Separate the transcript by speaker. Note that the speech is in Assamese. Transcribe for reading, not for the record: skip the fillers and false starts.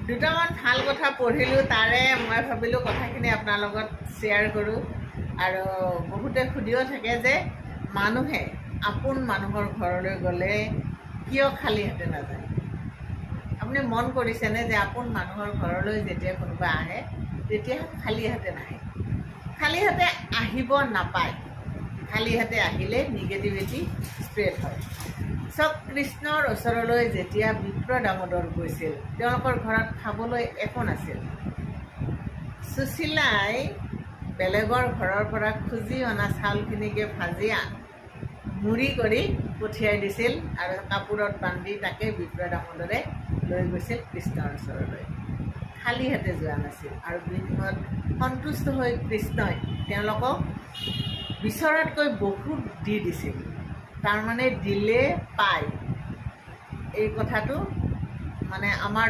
Speaker 1: দুটামান ভাল কথা পঢ়িলোঁ, তাৰে মই ভাবিলোঁ কথাখিনি আপোনাৰ লগত শ্বেয়াৰ কৰোঁ। আৰু বহুতে সুধিও থাকে যে মানুহে আপোন মানুহৰ ঘৰলৈ গ'লে কিয় খালী হাতে নাযায়। আপুনি মন কৰিছেনে যে আপোন মানুহৰ ঘৰলৈ যেতিয়া কোনোবা আহে তেতিয়া খালী হাতে নাহে, খালী হাতে আহিব নাপায়। খালী হাতে আহিলে নিগেটিভিটি স্প্ৰেড হয়। চব কৃষ্ণৰ ওচৰলৈ যেতিয়া বিপ্ৰ দামোদৰ গৈছিল, তেওঁলোকৰ ঘৰত খাবলৈ একো নাছিল। সুশীলাই বেলেগৰ ঘৰৰ পৰা খুজি অনা চাউলখিনিকে ভাজি মুড়ি কৰি পঠিয়াই দিছিল আৰু কাপোৰত বান্ধি তাকে বিপ্ৰ দামোদৰে লৈ গৈছিল কৃষ্ণৰ ওচৰলৈ। খালী হাতে যোৱা নাছিল। আৰু বিনিময়ত সন্তুষ্ট হৈ কৃষ্ণই তেওঁলোকক বিচৰাতকৈ বহুত দি দিছিল। তাৰমানে দিলে পায়, এই কথাটো মানে আমাৰ